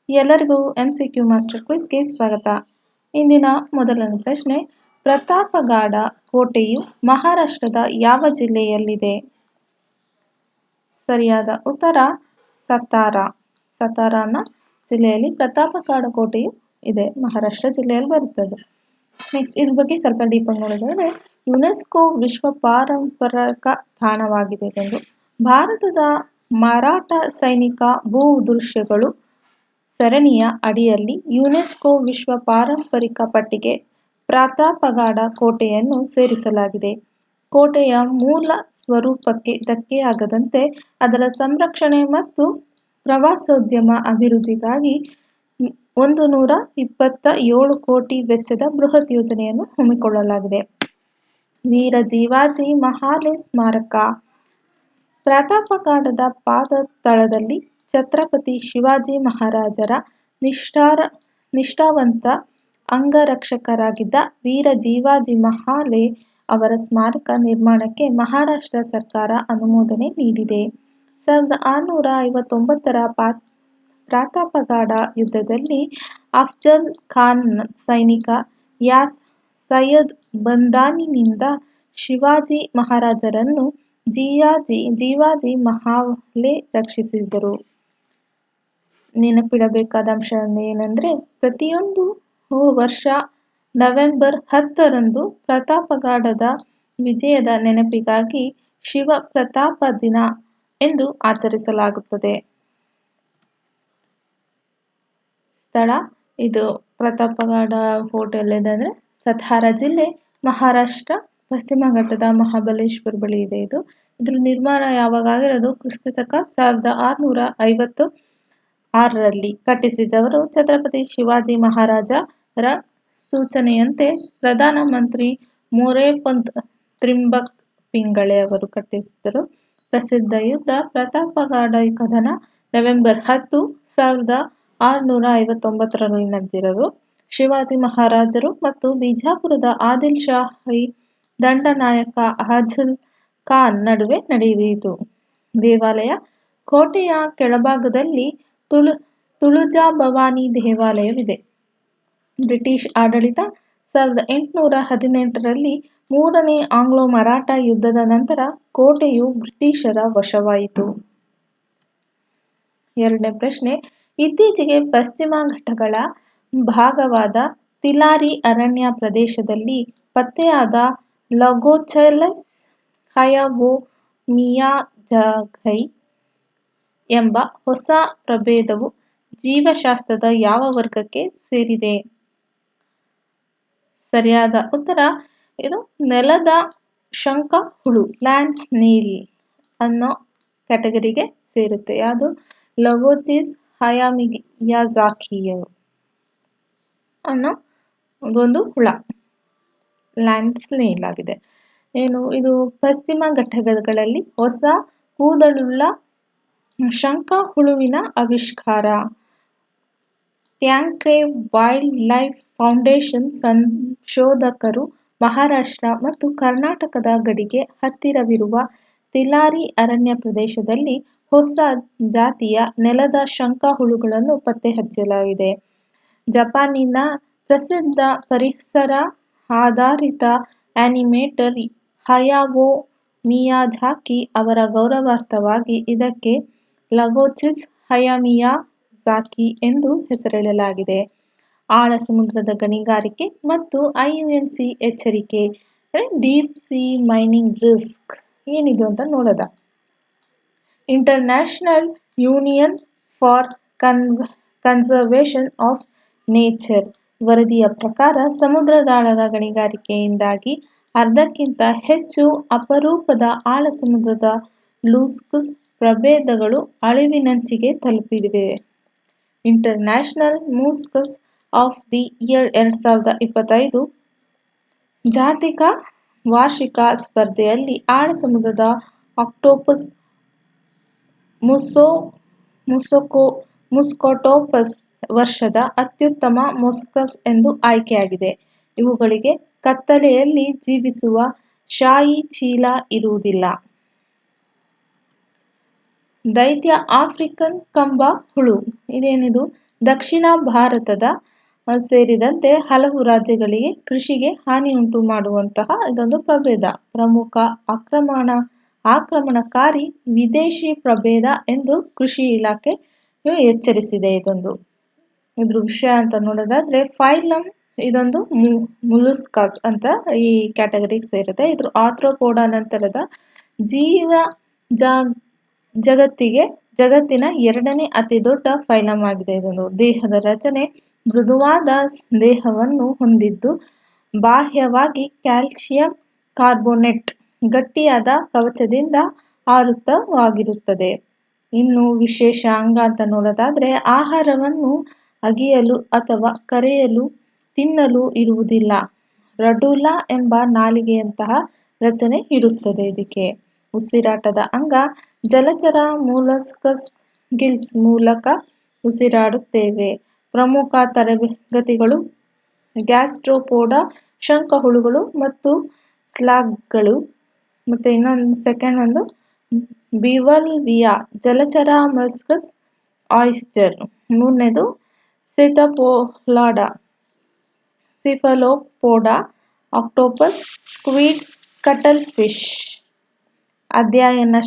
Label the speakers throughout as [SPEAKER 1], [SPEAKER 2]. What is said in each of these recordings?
[SPEAKER 1] ಎಲ್ಲರಿಗೂ MCQ master ಕ್ವಿಜ್ಗೆ ಸ್ವಾಗತ. ಇಂದಿನ ಮೊದಲನೇ ಪ್ರಶ್ನೆ, ಪ್ರತಾಪಗಾಡ ಕೋಟೆಯು ಮಹಾರಾಷ್ಟ್ರದ ಯಾವ ಜಿಲ್ಲೆಯಲ್ಲಿದೆ? ಸರಿಯಾದ ಉತ್ತರ ಸತಾರಾ ಜಿಲ್ಲೆಯಲ್ಲಿ ಪ್ರತಾಪಗಾಡ ಕೋಟೆಯು ಇದೆ, ಮಹಾರಾಷ್ಟ್ರ ಜಿಲ್ಲೆಯಲ್ಲಿ ಬರುತ್ತದೆ. ನೆಕ್ಸ್ಟ್ ಇದ್ರ ಬಗ್ಗೆ ಸ್ವಲ್ಪ ಡೀಪ್ ಆಗಿ ನೋಡೋದಾದ್ರೆ, ಯುನೆಸ್ಕೋ ವಿಶ್ವ ಪಾರಂಪರಿಕ ತಾಣವಾಗಿದೆ ಎಂದು ಭಾರತದ ಮರಾಠ ಸೈನಿಕ ಭೂದೃಶ್ಯಗಳು ಸರಣಿಯ ಅಡಿಯಲ್ಲಿ ಯುನೆಸ್ಕೋ ವಿಶ್ವ ಪಾರಂಪರಿಕ ಪಟ್ಟಿಗೆ ಪ್ರತಾಪಗಾಡ ಕೋಟೆಯನ್ನು ಸೇರಿಸಲಾಗಿದೆ. ಕೋಟೆಯ ಮೂಲ ಸ್ವರೂಪಕ್ಕೆ ಧಕ್ಕೆಯಾಗದಂತೆ ಅದರ ಸಂರಕ್ಷಣೆ ಮತ್ತು ಪ್ರವಾಸೋದ್ಯಮ ಅಭಿವೃದ್ಧಿಗಾಗಿ 127 ಕೋಟಿ ವೆಚ್ಚದ ಬೃಹತ್ ಯೋಜನೆಯನ್ನು ಹಮ್ಮಿಕೊಳ್ಳಲಾಗಿದೆ. ವೀರ ಜೀವಾಜಿ ಮಹಾಲೆ ಸ್ಮಾರಕ. ಪ್ರತಾಪಗಾಡದ ಪಾದತಳದಲ್ಲಿ ಛತ್ರಪತಿ ಶಿವಾಜಿ ಮಹಾರಾಜರ ನಿಷ್ಠಾವಂತ ಅಂಗರಕ್ಷಕರಾಗಿದ್ದ ವೀರ ಜೀವಾಜಿ ಮಹಾಲೆ ಅವರ ಸ್ಮಾರಕ ನಿರ್ಮಾಣಕ್ಕೆ ಮಹಾರಾಷ್ಟ್ರ ಸರ್ಕಾರ ಅನುಮೋದನೆ ನೀಡಿದೆ. 1659ರ ಪ್ರತಾಪಗಾಡ ಯುದ್ಧದಲ್ಲಿ ಅಫ್ಜಲ್ ಖಾನ್ ಸೈನಿಕ ಸೈಯದ್ ಬಂದಾನಿನಿಂದ ಶಿವಾಜಿ ಮಹಾರಾಜರನ್ನು ಜೀವಾಜಿ ಮಹಾಲೆ ರಕ್ಷಿಸಿದರು. ನೆನಪಿಡಬೇಕಾದ ಅಂಶ ಏನಂದ್ರೆ, ಪ್ರತಿಯೊಂದು ವರ್ಷ ನವೆಂಬರ್ 10ರಂದು ಪ್ರತಾಪಗಾಡದ ವಿಜಯದ ನೆನಪಿಗಾಗಿ ಶಿವ ಪ್ರತಾಪ ದಿನ ಎಂದು ಆಚರಿಸಲಾಗುತ್ತದೆ. ಸ್ಥಳ ಇದು ಪ್ರತಾಪಗಾಡ ಫೋರ್ಟ್ ಎಲ್ಲಿದೆ ಅಂದ್ರೆ ಸತಾರಾ ಜಿಲ್ಲೆ, ಮಹಾರಾಷ್ಟ್ರ, ಪಶ್ಚಿಮ ಘಟ್ಟದ ಮಹಾಬಲೇಶ್ವರ ಬಳಿ ಇದೆ. ಇದ್ರ ನಿರ್ಮಾಣ ಯಾವಾಗ ಆಗಿರೋದು? ಕ್ರಿಸ್ತಶಕ 1656ರಲ್ಲಿ ಕಟ್ಟಿಸಿದವರು ಛತ್ರಪತಿ ಶಿವಾಜಿ ಮಹಾರಾಜರ ಸೂಚನೆಯಂತೆ ಪ್ರಧಾನ ಮಂತ್ರಿ ಮೊರೇಪಂತ್ ತ್ರಿಂಬಕ್ ಪಿಂಗಳೆ ಅವರು ಕಟ್ಟಿಸಿದರು. ಪ್ರಸಿದ್ಧ ಯುದ್ಧ ಪ್ರತಾಪಗಾಡ ಕದನ ನವೆಂಬರ್ 10, 1659ರಲ್ಲಿ ನಡೆದಿರೋದು. ಶಿವಾಜಿ ಮಹಾರಾಜರು ಮತ್ತು ಬಿಜಾಪುರದ ಆದಿಲ್ ಶಾಹಿ ದಂಡನಾಯಕ ಅಫಜಲ್ ಖಾನ್ ನಡುವೆ ನಡೆಯಿತು. ದೇವಾಲಯ. ಕೋಟೆಯ ಕೆಳಭಾಗದಲ್ಲಿ ತುಳಜಾಭವಾನಿ ದೇವಾಲಯವಿದೆ. ಬ್ರಿಟಿಷ್ ಆಡಳಿತ. 1818ರಲ್ಲಿ ಮೂರನೇ ಆಂಗ್ಲೋ ಮರಾಠ ಯುದ್ಧದ ನಂತರ ಕೋಟೆಯು ಬ್ರಿಟಿಷರ ವಶವಾಯಿತು. ಎರಡನೇ ಪ್ರಶ್ನೆ, ಇತ್ತೀಚೆಗೆ ಪಶ್ಚಿಮ ಘಟ್ಟಗಳ ಭಾಗವಾದ ತಿಲಾರಿ ಅರಣ್ಯ ಪ್ರದೇಶದಲ್ಲಿ ಪತ್ತೆಯಾದ ಲಗೋಚೆಲಸ್ ಹಯಾವೊಮಿಯಾಜಾಘೈ ಎಂಬ ಹೊಸ ಪ್ರಭೇದವು ಜೀವಶಾಸ್ತ್ರದ ಯಾವ ವರ್ಗಕ್ಕೆ ಸೇರಿದೆ? ಸರಿಯಾದ ಉತ್ತರ ಇದು ನೆಲದ ಶಂಖ ಹುಳು, ಲ್ಯಾಂಡ್ ಸ್ನೇಲ್ ಅನ್ನೋ ಕ್ಯಾಟಗರಿಗೆ ಸೇರುತ್ತೆ. ಯಾವುದು? ಲಗೋಚಿಸ್ ಹಯಾಮಿಯಾಜಾಕಿ ಅನ್ನೋ ಒಂದು ಹುಳ, ಲ್ಯಾಂಡ್ ಸ್ನೇಲ್ ಆಗಿದೆ. ಇದು ಪಶ್ಚಿಮ ಘಟ್ಟಗಳಲ್ಲಿ ಹೊಸ ಕೂದಲುಳ್ಳ ಶಂಖ ಹುಳುವಿನ ಆವಿಷ್ಕಾರ. ಥ್ಯಾಂಕ್ರೆ ವೈಲ್ಡ್ ಲೈಫ್ ಫೌಂಡೇಶನ್ ಸಂಶೋಧಕರು ಮಹಾರಾಷ್ಟ್ರ ಮತ್ತು ಕರ್ನಾಟಕದ ಗಡಿಗೆ ಹತ್ತಿರವಿರುವ ತಿಲಾರಿ ಅರಣ್ಯ ಪ್ರದೇಶದಲ್ಲಿ ಹೊಸ ಜಾತಿಯ ನೆಲದ ಶಂಖ ಹುಳುಗಳನ್ನು ಪತ್ತೆ ಹಚ್ಚಲಾಗಿದೆ. ಜಪಾನಿನ ಪ್ರಸಿದ್ಧ ಪರಿಸರ ಆಧಾರಿತ ಅನಿಮೇಟರ್ ಹಯಾವೊ ಮಿಯಾಜಾಕಿ ಅವರ ಗೌರವಾರ್ಥವಾಗಿ ಇದಕ್ಕೆ ಲಗೋಚಿಸ್ ಹಯಾಮಿಯಾಜಾಕಿ ಎಂದು ಹೆಸರಿಡಲಾಗಿದೆ. ಆಳ ಸಮುದ್ರದ ಗಣಿಗಾರಿಕೆ ಮತ್ತು IUCN ಎಚ್ಚರಿಕೆ, ಡೀಪ್ ಸೀ ಮೈನಿಂಗ್ ರಿಸ್ಕ್ ಏನಿದು ಅಂತ ನೋಡೋದ. International union for conservation of nature ವರದಿಯ ಪ್ರಕಾರ ಸಮುದ್ರದಾಳದ ಗಣಿಗಾರಿಕೆಯಿಂದಾಗಿ ಅರ್ಧಕ್ಕಿಂತ ಹೆಚ್ಚು ಅಪರೂಪದ ಆಳ ಸಮುದ್ರದ ಲೂಸ್ಕಸ್ ಪ್ರಭೇದಗಳು ಅಳಿವಿನಂಚಿಗೆ ತಲುಪಿವೆ. ಇಂಟರ್ನ್ಯಾಷನಲ್ ಮೂಸ್ಕಸ್ ಆಫ್ ದಿ ಇಯರ್ 2025 ಜಾಗತಿಕ ವಾರ್ಷಿಕ ಸ್ಪರ್ಧೆಯಲ್ಲಿ ಆಳ ಸಮುದ್ರದ ಆಕ್ಟೋಪಸ್ ಮುಸ್ಕೋಟೋಪಸ್ ವರ್ಷದ ಅತ್ಯುತ್ತಮ ಮೊಸ್ಕಸ್ ಎಂದು ಆಯ್ಕೆಯಾಗಿದೆ. ಇವುಗಳಿಗೆ ಕತ್ತಲೆಯಲ್ಲಿ ಜೀವಿಸುವ ಶಾಯಿ ಚೀಲ ಇರುವುದಿಲ್ಲ. ದೈತ್ಯ ಆಫ್ರಿಕನ್ ಕಂಬ ಹುಳು. ಇದೇನಿದು? ದಕ್ಷಿಣ ಭಾರತದ ಸೇರಿದಂತೆ ಹಲವು ರಾಜ್ಯಗಳಿಗೆ ಕೃಷಿಗೆ ಹಾನಿಯುಂಟು ಮಾಡುವಂತಹ ಇದೊಂದು ಪ್ರಭೇದ. ಪ್ರಮುಖ ಆಕ್ರಮಣಕಾರಿ ವಿದೇಶಿ ಪ್ರಭೇದ ಎಂದು ಕೃಷಿ ಇಲಾಖೆಯು ಎಚ್ಚರಿಸಿದೆ. ಇದ್ರ ವಿಷಯ ಅಂತ ನೋಡೋದಾದ್ರೆ ಫೈಲಮ್ ಇದೊಂದು ಮುಲುಸ್ಕಾಸ್ ಅಂತ ಈ ಕ್ಯಾಟಗರಿಗೆ ಸೇರಿದೆ. ಇದ್ರ ಆರ್ಥ್ರೋಪೋಡಾ ನಂತರದ ಜೀವ ಜಗತ್ತಿನ ಎರಡನೇ ಅತಿ ದೊಡ್ಡ ಫೈಲಮ್ ಆಗಿದೆ. ಇದೊಂದು ದೇಹದ ರಚನೆ ಮೃದುವಾದ ದೇಹವನ್ನು ಹೊಂದಿದ್ದು ಬಾಹ್ಯವಾಗಿ ಕ್ಯಾಲ್ಸಿಯಂ ಕಾರ್ಬೋನೇಟ್ ಗಟ್ಟಿಯಾದ ಕವಚದಿಂದ ಆವೃತವಾಗಿರುತ್ತದೆ. ಇನ್ನು ವಿಶೇಷ ಅಂಗ ಅಂತ ನೋಡೋದಾದ್ರೆ ಆಹಾರವನ್ನು ಅಗಿಯಲು ಅಥವಾ ಕರೆಯಲು ತಿನ್ನಲು ಇರುವುದಿಲ್ಲ. ರಡುಲಾ ಎಂಬ ನಾಲಿಗೆಯಂತಹ ರಚನೆ ಇರುತ್ತದೆ ಇದಕ್ಕೆ. ಉಸಿರಾಟದ ಅಂಗ ಜಲಚರ ಮೊಲಸ್ಕಸ್ ಗಿಲ್ಸ್ ಮೂಲಕ ಉಸಿರಾಡುತ್ತೇವೆ. ಪ್ರಮುಖ ತರಗತಿಗಳು ಗ್ಯಾಸ್ಟ್ರೋಪೋಡಾ ಶಂಖಹುಳುಗಳು ಮತ್ತು ಸ್ಲಾಗ್ಗಳು. ಮತ್ತೆ ಸೆಕೆಂಡ್ ಒಂದು ಬಿವಲ್ವಿಯಾ ಜಲಚರ ಮೊಲಸ್ಕಸ್ ಆಯಿಸ್ಟರ್. ಮೂರನೇದು ಸಿಫಲೋಪೋಡಾ ಆಕ್ಟೋಪಸ್ ಸ್ಕ್ವಿಡ್ ಕಟಲ್ ಫಿಶ್. ಅಧ್ಯಯನ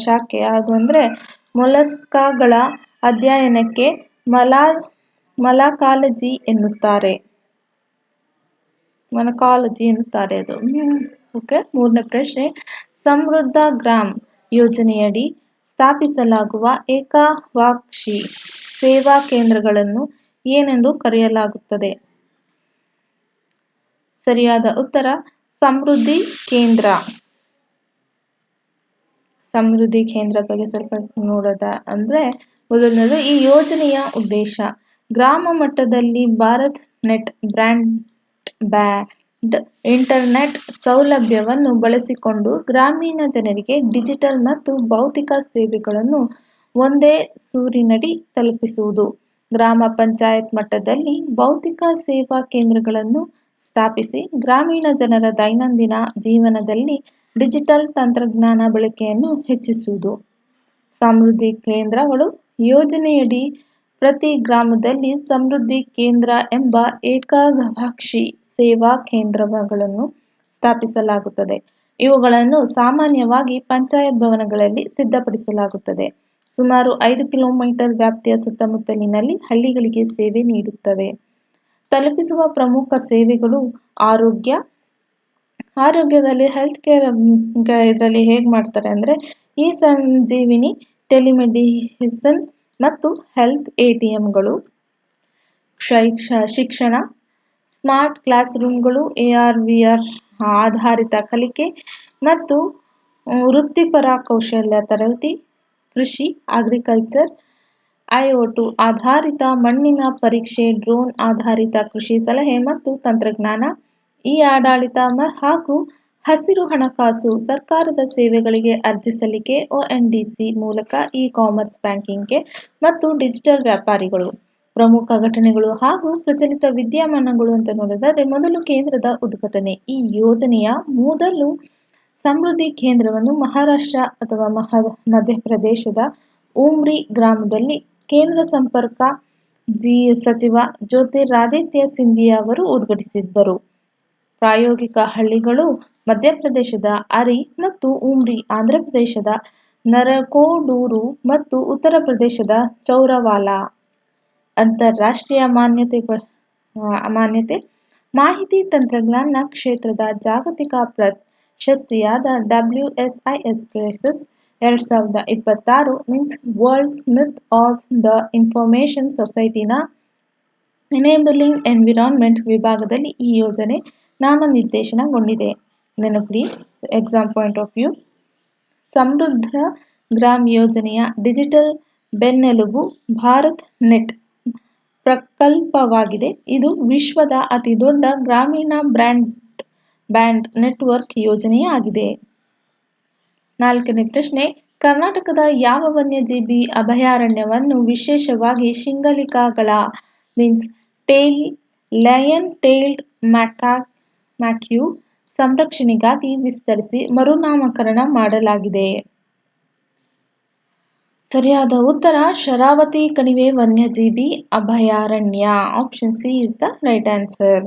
[SPEAKER 1] ಶಾಖೆ ಅದು ಅಂದರೆ ಮೊಲಸ್ಕಾಗಳ ಅಧ್ಯಯನಕ್ಕೆ ಮಲಕಾಲಜಿ ಎನ್ನುತ್ತಾರೆ ಅದು. ಓಕೆ, ಮೂರನೇ ಪ್ರಶ್ನೆ, ಸಮೃದ್ಧ ಗ್ರಾಮ್ ಯೋಜನೆಯಡಿ ಸ್ಥಾಪಿಸಲಾಗುವ ಏಕಗವಾಕ್ಷಿ ಸೇವಾ ಕೇಂದ್ರಗಳನ್ನು ಏನೆಂದು ಕರೆಯಲಾಗುತ್ತದೆ? ಸರಿಯಾದ ಉತ್ತರ ಸಮೃದ್ಧಿ ಕೇಂದ್ರ. ಸಮೃದ್ಧಿ ಕೇಂದ್ರ ಬಗ್ಗೆ ಸ್ವಲ್ಪ ನೋಡೋದ ಅಂದ್ರೆ ಮೊದಲನೇದು ಈ ಯೋಜನೆಯ ಉದ್ದೇಶ ಗ್ರಾಮ ಮಟ್ಟದಲ್ಲಿ ಭಾರತ್ ನೆಟ್ ಬ್ರಾಡ್ಬ್ಯಾಂಡ್ ಇಂಟರ್ನೆಟ್ ಸೌಲಭ್ಯವನ್ನು ಬಳಸಿಕೊಂಡು ಗ್ರಾಮೀಣ ಜನರಿಗೆ ಡಿಜಿಟಲ್ ಮತ್ತು ಭೌತಿಕ ಸೇವೆಗಳನ್ನು ಒಂದೇ ಸೂರಿನಡಿ ತಲುಪಿಸುವುದು. ಗ್ರಾಮ ಪಂಚಾಯತ್ ಮಟ್ಟದಲ್ಲಿ ಭೌತಿಕ ಸೇವಾ ಕೇಂದ್ರಗಳನ್ನು ಸ್ಥಾಪಿಸಿ ಗ್ರಾಮೀಣ ಜನರ ದೈನಂದಿನ ಜೀವನದಲ್ಲಿ ಡಿಜಿಟಲ್ ತಂತ್ರಜ್ಞಾನ ಬಳಕೆಯನ್ನು ಹೆಚ್ಚಿಸುವುದು. ಸಮೃದ್ಧಿ ಕೇಂದ್ರಗಳು ಯೋಜನೆಯಡಿ ಪ್ರತಿ ಗ್ರಾಮದಲ್ಲಿ ಸಮೃದ್ಧಿ ಕೇಂದ್ರ ಎಂಬ ಏಕಗವಾಕ್ಷಿ ಸೇವಾ ಕೇಂದ್ರಗಳನ್ನು ಸ್ಥಾಪಿಸಲಾಗುತ್ತದೆ. ಇವುಗಳನ್ನು ಸಾಮಾನ್ಯವಾಗಿ ಪಂಚಾಯತ್ ಭವನಗಳಲ್ಲಿ ಸಿದ್ಧಪಡಿಸಲಾಗುತ್ತದೆ. ಸುಮಾರು 5 ಕಿಲೋಮೀಟರ್ ವ್ಯಾಪ್ತಿಯ ಸುತ್ತಮುತ್ತಲಿನಲ್ಲಿ ಹಳ್ಳಿಗಳಿಗೆ ಸೇವೆ ನೀಡುತ್ತವೆ. ತಲುಪಿಸುವ ಪ್ರಮುಖ ಸೇವೆಗಳು ಆರೋಗ್ಯದಲ್ಲಿ ಹೆಲ್ತ್ ಕೇರ್ ಇದರಲ್ಲಿ ಹೇಗೆ ಮಾಡ್ತಾರೆ ಅಂದರೆ ಈ ಸಂಜೀವಿನಿ, ಟೆಲಿಮೆಡಿಸಿನ್ ಮತ್ತು ಹೆಲ್ತ್ ATMಗಳು. ಶಿಕ್ಷಣ, ಸ್ಮಾರ್ಟ್ ಕ್ಲಾಸ್ ರೂಮ್ಗಳು, AR/VR ಆಧಾರಿತ ಕಲಿಕೆ ಮತ್ತು ವೃತ್ತಿಪರ ಕೌಶಲ್ಯ ತರಬೇತಿ. ಕೃಷಿ, ಅಗ್ರಿಕಲ್ಚರ್, IoT ಆಧಾರಿತ ಮಣ್ಣಿನ ಪರೀಕ್ಷೆ, ಡ್ರೋನ್ ಆಧಾರಿತ ಕೃಷಿ ಸಲಹೆ ಮತ್ತು ತಂತ್ರಜ್ಞಾನ. ಆಡಳಿತ ಹಾಗೂ ಹಸಿರು ಹಣಕಾಸು, ಸರ್ಕಾರದ ಸೇವೆಗಳಿಗೆ ಅರ್ಜಿ ಸಲ್ಲಿಕೆ, ONDC ಮೂಲಕ ಇ-ಕಾಮರ್ಸ್, ಬ್ಯಾಂಕಿಂಗ್ ಮತ್ತು ಡಿಜಿಟಲ್ ವ್ಯಾಪಾರಿಗಳು. ಪ್ರಮುಖ ಘಟನೆಗಳು ಹಾಗೂ ಪ್ರಚಲಿತ ವಿದ್ಯಮಾನಗಳು ಅಂತ ನೋಡೋದಾದ್ರೆ ಮೊದಲು ಕೇಂದ್ರದ ಉದ್ಘಾಟನೆ. ಈ ಯೋಜನೆಯ ಮೊದಲು ಸಮೃದ್ಧಿ ಕೇಂದ್ರವನ್ನು ಮಹಾರಾಷ್ಟ್ರ ಅಥವಾ ಮಧ್ಯಪ್ರದೇಶದ ಉಮ್ರಿ ಗ್ರಾಮದಲ್ಲಿ ಕೇಂದ್ರ ಸಂಪರ್ಕ ಸಚಿವ ಜ್ಯೋತಿರಾದಿತ್ಯ ಸಿಂಧಿಯಾ ಅವರು ಉದ್ಘಾಟಿಸಿದ್ದರು. ಪ್ರಾಯೋಗಿಕ ಹಳ್ಳಿಗಳು ಮಧ್ಯಪ್ರದೇಶದ ಅರಿ ಮತ್ತು ಉಮ್ರಿ, ಆಂಧ್ರಪ್ರದೇಶದ ನರಕೋಡೂರು ಮತ್ತು ಉತ್ತರ ಪ್ರದೇಶದ ಚೌರವಾಲಾ. ಅಂತಾರಾಷ್ಟ್ರೀಯ ಮಾನ್ಯತೆ ಮಾಹಿತಿ ತಂತ್ರಜ್ಞಾನ ಕ್ಷೇತ್ರದ ಜಾಗತಿಕ ಪ್ರಶಸ್ತಿಯಾದ WSIS prizes 2026 means world summit of the information ಸೊಸೈಟಿನ ಎನೇಬಲಿಂಗ್ ಎನ್ವಿರಾನ್ಮೆಂಟ್ ವಿಭಾಗದಲ್ಲಿ ಈ ಯೋಜನೆ ನಾಮನಿರ್ದೇಶನಗೊಂಡಿದೆ. ನೆನಪಿಡಿ, exam point of view. Samruddha Gram ಯೋಜನೆಯ ಡಿಜಿಟಲ್ ಬೆನ್ನೆಲುಬು ಭಾರತ್ ನೆಟ್ ಪ್ರಕಲ್ಪವಾಗಿದೆ. ಇದು ವಿಶ್ವದ ಅತಿದೊಡ್ಡ ಗ್ರಾಮೀಣ ಬ್ರಾಡ್ಬ್ಯಾಂಡ್ ನೆಟ್ವರ್ಕ್ ಯೋಜನೆಯಾಗಿದೆ. 4ನೇ ಪ್ರಶ್ನೆ, ಕರ್ನಾಟಕದ ಯಾವ ವನ್ಯಜೀವಿ ಅಭಯಾರಣ್ಯವನ್ನು ವಿಶೇಷವಾಗಿ ಶಿಂಗಲಿಕಗಳ ಮೀನ್ಸ್ ಲಯನ್ ಟೇಲ್ಡ್ ಮ್ಯಾಕ್ಯಾಕ್ಯೂ ಸಂರಕ್ಷಣೆಗಾಗಿ ವಿಸ್ತರಿಸಿ ಮರುನಾಮಕರಣ ಮಾಡಲಾಗಿದೆ? ಸರಿಯಾದ ಉತ್ತರ ಶರಾವತಿ ಕಣಿವೆ ವನ್ಯಜೀವಿ ಅಭಯಾರಣ್ಯ. Option C is the right answer.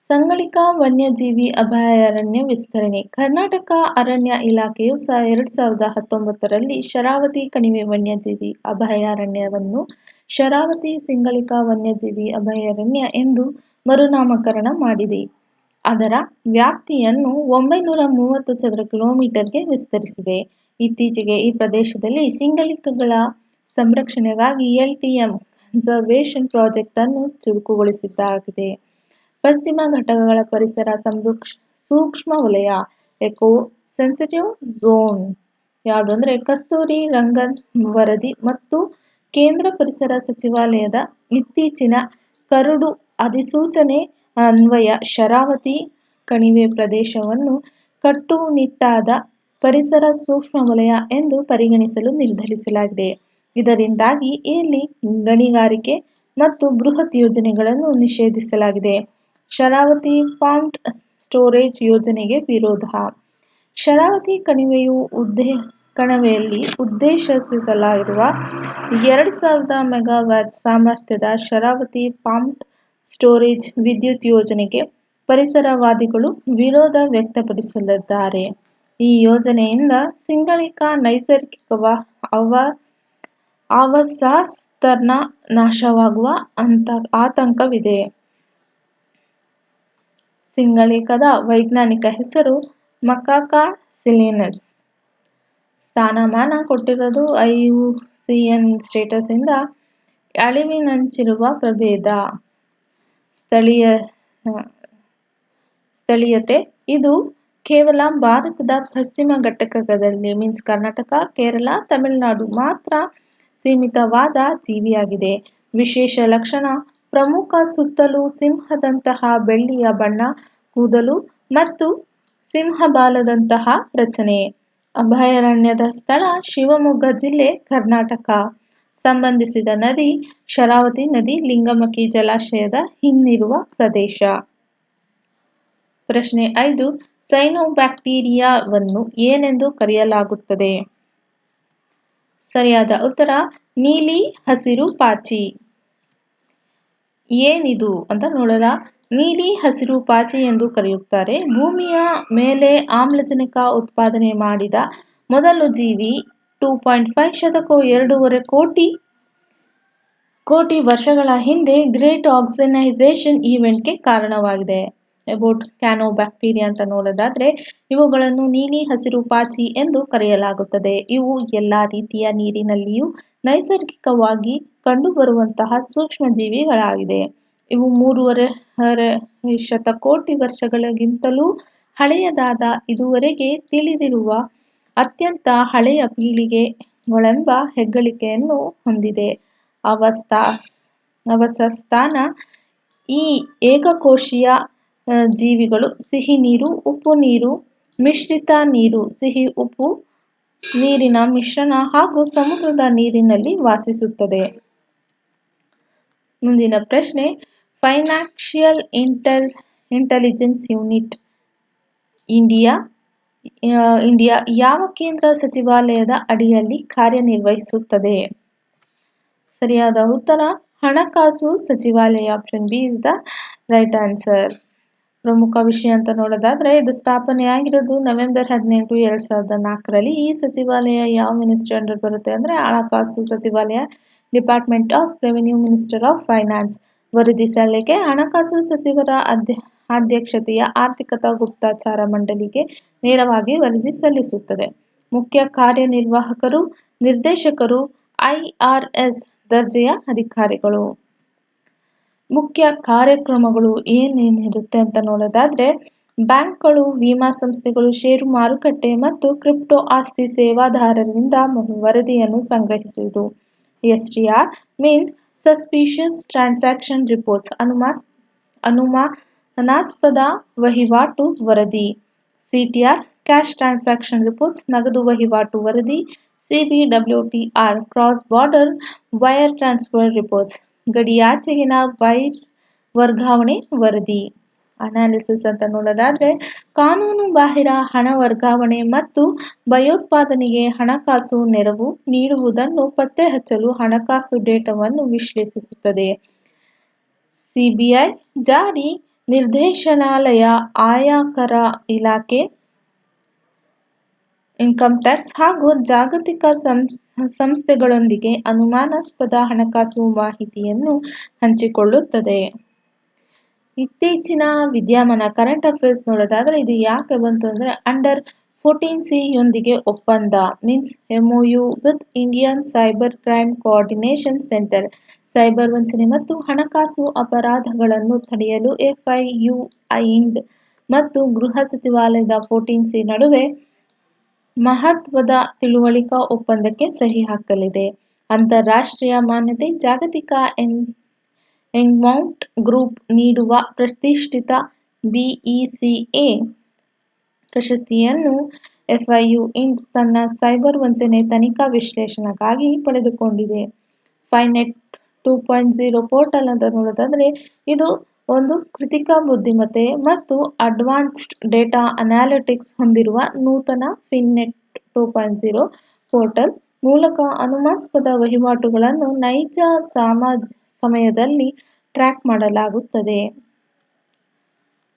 [SPEAKER 1] ಸಂಗಳಿಕ ವನ್ಯಜೀವಿ ಅಭಯಾರಣ್ಯ ವಿಸ್ತರಣೆ. ಕರ್ನಾಟಕ ಅರಣ್ಯ ಇಲಾಖೆಯು 2019ರಲ್ಲಿ ಶರಾವತಿ ಕಣಿವೆ ವನ್ಯಜೀವಿ ಅಭಯಾರಣ್ಯವನ್ನು ಶರಾವತಿ ಸಿಂಗಳಿಕ ವನ್ಯಜೀವಿ ಅಭಯಾರಣ್ಯ ಎಂದು ಮರುನಾಮಕರಣ ಮಾಡಿದೆ. ಅದರ ವ್ಯಾಪ್ತಿಯನ್ನು 930 ಚದರ ಕಿಲೋಮೀಟರ್ಗೆ ವಿಸ್ತರಿಸಿದೆ. ಇತ್ತೀಚೆಗೆ ಈ ಪ್ರದೇಶದಲ್ಲಿ ಸಿಂಗಳಿಕಗಳ ಸಂರಕ್ಷಣೆಗಾಗಿ LTM ಕನ್ಸರ್ವೇಷನ್ ಪ್ರಾಜೆಕ್ಟ್ ಅನ್ನು ಚುರುಕುಗೊಳಿಸಲಾಗಿದೆ. ಪಶ್ಚಿಮ ಘಟ್ಟಗಳ ಪರಿಸರ ಸೂಕ್ಷ್ಮ ವಲಯ ಎಕೋ ಸೆನ್ಸಿಟಿವ್ ಝೋನ್ ಯಾವುದು ಅಂದರೆ ಕಸ್ತೂರಿ ರಂಗನ್ ವರದಿ ಮತ್ತು ಕೇಂದ್ರ ಪರಿಸರ ಸಚಿವಾಲಯದ ಇತ್ತೀಚಿನ ಕರಡು ಅಧಿಸೂಚನೆ ಅನ್ವಯ ಶರಾವತಿ ಕಣಿವೆ ಪ್ರದೇಶವನ್ನು ಕಟ್ಟುನಿಟ್ಟಾದ ಪರಿಸರ ಸೂಕ್ಷ್ಮ ವಲಯ ಎಂದು ಪರಿಗಣಿಸಲು ನಿರ್ಧರಿಸಲಾಗಿದೆ. ಇದರಿಂದಾಗಿ ಇಲ್ಲಿ ಗಣಿಗಾರಿಕೆ ಮತ್ತು ಬೃಹತ್ ಯೋಜನೆಗಳನ್ನು ನಿಷೇಧಿಸಲಾಗಿದೆ. ಶರಾವತಿ ಪಂಪ್ಡ್ ಸ್ಟೋರೇಜ್ ಯೋಜನೆಗೆ ವಿರೋಧ. ಶರಾವತಿ ಕಣಿವೆಯಲ್ಲಿ ಉದ್ದೇಶಿಸಲಾಗಿರುವ 2000 ಮೆಗಾವ್ಯಾಟ್ ಸಾಮರ್ಥ್ಯದ ಶರಾವತಿ ಪಂಪ್ಡ್ ಸ್ಟೋರೇಜ್ ವಿದ್ಯುತ್ ಯೋಜನೆಗೆ ಪರಿಸರವಾದಿಗಳು ವಿರೋಧ ವ್ಯಕ್ತಪಡಿಸಲಿದ್ದಾರೆ. ಈ ಯೋಜನೆಯಿಂದ ಸಿಂಗಳಿಕ ನೈಸರ್ಗಿಕ ಆವಾಸಸ್ಥಾನ ನಾಶವಾಗುವ ಆತಂಕವಿದೆ. ಸಿಂಗಳಿಕದ ವೈಜ್ಞಾನಿಕ ಹೆಸರು ಮಕಾಕಾ ಸಿಲಿನಸ್. ಸ್ಥಾನಮಾನ ಕೊಟ್ಟಿರೋದು IUCN ಸ್ಟೇಟಸ್ ಇಂದ ಅಳಿವಿನಂಚಿರುವ ಪ್ರಭೇದ. ಸ್ಥಳೀಯತೆ ಇದು ಕೇವಲ ಭಾರತದ ಪಶ್ಚಿಮ ಘಟ್ಟದಲ್ಲಿ ಮೀನ್ಸ್ ಕರ್ನಾಟಕ, ಕೇರಳ, ತಮಿಳುನಾಡು ಮಾತ್ರ ಸೀಮಿತವಾದ ಜೀವಿಯಾಗಿದೆ. ವಿಶೇಷ ಲಕ್ಷಣ ಪ್ರಮುಖ ಸುತ್ತಲೂ ಸಿಂಹದಂತಹ ಬೆಳ್ಳಿಯ ಬಣ್ಣ, ಕೂದಲು ಮತ್ತು ಸಿಂಹಬಾಲದಂತಹ ರಚನೆ. ಅಭಯಾರಣ್ಯದ ಸ್ಥಳ ಶಿವಮೊಗ್ಗ ಜಿಲ್ಲೆ, ಕರ್ನಾಟಕ. ಸಂಬಂಧಿಸಿದ ನದಿ ಶರಾವತಿ ನದಿ ಲಿಂಗಮಕ್ಕಿ ಜಲಾಶಯದ ಹಿನ್ನಿರುವ ಪ್ರದೇಶ. ಪ್ರಶ್ನೆ 5. ಸೈನೋಬ್ಯಾಕ್ಟೀರಿಯಾವನ್ನು ಏನೆಂದು ಕರೆಯಲಾಗುತ್ತದೆ? ಸರಿಯಾದ ಉತ್ತರ ನೀಲಿ ಹಸಿರು ಪಾಚಿ. ಏನಿದು ಅಂತ ನೋಡೋಣ. ನೀಲಿ ಹಸಿರು ಪಾಚಿ ಎಂದು ಕರೆಯುತ್ತಾರೆ. ಭೂಮಿಯ ಮೇಲೆ ಆಮ್ಲಜನಕ ಉತ್ಪಾದನೆ ಮಾಡಿದ ಮೊದಲ ಜೀವಿ. 2.5 ಶತಕೋ 2.5 ಕೋಟಿ ವರ್ಷಗಳ ಹಿಂದೆ ಗ್ರೇಟ್ ಆಕ್ಸಿಡೈಸೇಷನ್ ಈವೆಂಟ್ಗೆ ಕಾರಣವಾಗಿದೆ. ಅಬೌಟ್ ಕ್ಯಾನೋಬ್ಯಾಕ್ಟೀರಿಯಾ ಅಂತ ನೋಡೋದಾದ್ರೆ ಇವುಗಳನ್ನು ನೀಲಿ ಹಸಿರು ಪಾಚಿ ಎಂದು ಕರೆಯಲಾಗುತ್ತದೆ. ಇವು ಎಲ್ಲಾ ರೀತಿಯ ನೀರಿನಲ್ಲಿಯೂ ನೈಸರ್ಗಿಕವಾಗಿ ಕಂಡುಬರುವಂತಹ ಸೂಕ್ಷ್ಮ ಜೀವಿಗಳಾಗಿದೆ. ಇವು 3.5 ಶತಕೋಟಿ ವರ್ಷಗಳಿಗಿಂತಲೂ ಹಳೆಯದಾದ ಇದುವರೆಗೆ ತಿಳಿದಿರುವ ಅತ್ಯಂತ ಹಳೆಯ ಪೀಳಿಗೆಗಳೆಂಬ ಹೆಗ್ಗಳಿಕೆಯನ್ನು ಹೊಂದಿದೆ. ಆವಾಸಸ್ಥಾನ ಈ ಏಕಕೋಶೀಯ ಜೀವಿಗಳು ಸಿಹಿ ನೀರು, ಉಪ್ಪು ನೀರು, ಮಿಶ್ರಿತ ನೀರು, ಸಿಹಿ ಉಪ್ಪು ನೀರಿನ ಮಿಶ್ರಣ ಹಾಗೂ ಸಮುದ್ರದ ನೀರಿನಲ್ಲಿ ವಾಸಿಸುತ್ತದೆ. ಮುಂದಿನ ಪ್ರಶ್ನೆ ಫೈನಾನ್ಷಿಯಲ್ ಇಂಟೆಲಿಜೆನ್ಸ್ ಯೂನಿಟ್ ಇಂಡಿಯಾ ಯಾವ ಕೇಂದ್ರ ಸಚಿವಾಲಯದ ಅಡಿಯಲ್ಲಿ ಕಾರ್ಯನಿರ್ವಹಿಸುತ್ತದೆ? ಸರಿಯಾದ ಉತ್ತರ ಹಣಕಾಸು ಸಚಿವಾಲಯ. Option B is the right answer. ಪ್ರಮುಖ ವಿಷಯ ಅಂತ ನೋಡೋದಾದ್ರೆ ಇದು ಸ್ಥಾಪನೆಯಾಗಿರೋದು ನವೆಂಬರ್ 18, 2004ರಲ್ಲಿ. ಈ ಸಚಿವಾಲಯ ಯಾವ ಮಿನಿಸ್ಟ್ರಿ ಅಂಡರ್ ಬರುತ್ತೆ ಅಂದ್ರೆ ಹಣಕಾಸು ಸಚಿವಾಲಯ, department of revenue, minister of finance. ವರದಿ ಸಲ್ಲಿಕೆ ಹಣಕಾಸು ಸಚಿವರ ಅಧ್ಯಕ್ಷತೆಯ ಆರ್ಥಿಕತಾ ಗುಪ್ತಚರ ಮಂಡಳಿಗೆ ನೇರವಾಗಿ ವರದಿ ಸಲ್ಲಿಸುತ್ತದೆ. ಮುಖ್ಯ ಕಾರ್ಯನಿರ್ವಾಹಕರು, ನಿರ್ದೇಶಕರು IRS ದರ್ಜೆಯ ಅಧಿಕಾರಿಗಳು. ಮುಖ್ಯ ಕಾರ್ಯಕ್ರಮಗಳು ಏನೇನಿರುತ್ತೆ ಅಂತ ನೋಡೋದಾದ್ರೆ ಬ್ಯಾಂಕ್ಗಳು, ವಿಮಾ ಸಂಸ್ಥೆಗಳು, ಷೇರು ಮಾರುಕಟ್ಟೆ ಮತ್ತು ಕ್ರಿಪ್ಟೋ ಆಸ್ತಿ ಸೇವಾದಾರರಿಂದ ವರದಿಯನ್ನು ಸಂಗ್ರಹಿಸುವುದು. STR means suspicious transaction reports, ಅನುಮಾನಾಸ್ಪದ ವಹಿವಾಟು ವರದಿ. CTR ಕ್ಯಾಶ್ ಟ್ರಾನ್ಸಾಕ್ಷನ್ ರಿಪೋರ್ಟ್ಸ್, ನಗದು ವಹಿವಾಟು ವರದಿ. CBWTR cross border wire transfer reports, ಗಡಿಯಾಚೆಗಿನ ವೈರ್ ವರ್ಗಾವಣೆ ವರದಿ. ಅನಾಲಿಸಿಸ್ ಅಂತ ನೋಡೋದಾದ್ರೆ ಕಾನೂನು ಬಾಹಿರ ಹಣ ವರ್ಗಾವಣೆ ಮತ್ತು ಭಯೋತ್ಪಾದನೆಗೆ ಹಣಕಾಸು ನೆರವು ನೀಡುವುದನ್ನು ಪತ್ತೆಹಚ್ಚಲು ಹಣಕಾಸು ಡೇಟಾವನ್ನು ವಿಶ್ಲೇಷಿಸುತ್ತದೆ. ಸಿಬಿಐ, ಜಾರಿ ನಿರ್ದೇಶನಾಲಯ, ಆಯಕರ ಇಲಾಖೆ, ಇನ್ಕಮ್ ಟ್ಯಾಕ್ಸ್ ಹಾಗೂ ಜಾಗತಿಕ ಸಂಸ್ಥೆಗಳೊಂದಿಗೆ ಅನುಮಾನಾಸ್ಪದ ಹಣಕಾಸು ಮಾಹಿತಿಯನ್ನು ಹಂಚಿಕೊಳ್ಳುತ್ತದೆ. ಇತ್ತೀಚಿನ ವಿದ್ಯಮಾನ ಕರೆಂಟ್ ಅಫೇರ್ಸ್ ನೋಡೋದಾದ್ರೆ ಇದು ಯಾಕೆ ಬಂತು ಅಂದರೆ ಅಂಡರ್ 14C ಯೊಂದಿಗೆ ಒಪ್ಪಂದ means MOU with Indian cyber crime coordination centre. Cyber ವಂಚನೆ ಮತ್ತು ಹಣಕಾಸು ಅಪರಾಧಗಳನ್ನು ತಡೆಯಲು FIUIND ಮತ್ತು ಗೃಹ ಸಚಿವಾಲಯದ 14C ನಡುವೆ ಮಹತ್ವದ ತಿಳುವಳಿಕಾ ಒಪ್ಪಂದಕ್ಕೆ ಸಹಿ ಹಾಕಲಿದೆ. ಅಂತಾರಾಷ್ಟ್ರೀಯ ಮಾನ್ಯತೆ ಜಾಗತಿಕ ಎಂಗ್ಮೌಂಟ್ ಗ್ರೂಪ್ ನೀಡುವ ಪ್ರತಿಷ್ಠಿತ BECA ಪ್ರಶಸ್ತಿಯನ್ನು FIUIND ತನ್ನ ಸೈಬರ್ ವಂಚನೆ ತನಿಖಾ ವಿಶ್ಲೇಷಣೆಗಾಗಿ ಪಡೆದುಕೊಂಡಿದೆ. ಫೈನೆಟ್ 2.0 ಪೋರ್ಟಲ್ ಅಂತ ನೋಡೋದಾದ್ರೆ ಇದು ಒಂದು ಕೃತಕ ಬುದ್ಧಿಮತ್ತೆ ಮತ್ತು ಅಡ್ವಾನ್ಸ್ಡ್ ಡೇಟಾ ಅನಾಲಿಟಿಕ್ಸ್ ಹೊಂದಿರುವ ನೂತನ ಫಿನ್ನೆಟ್ 2.0 ಪೋರ್ಟಲ್ ಮೂಲಕ ಅನುಮಾನಾಸ್ಪದ ವಹಿವಾಟುಗಳನ್ನು ನೈಜ ಸಮಯದಲ್ಲಿ ಟ್ರ್ಯಾಕ್ ಮಾಡಲಾಗುತ್ತದೆ.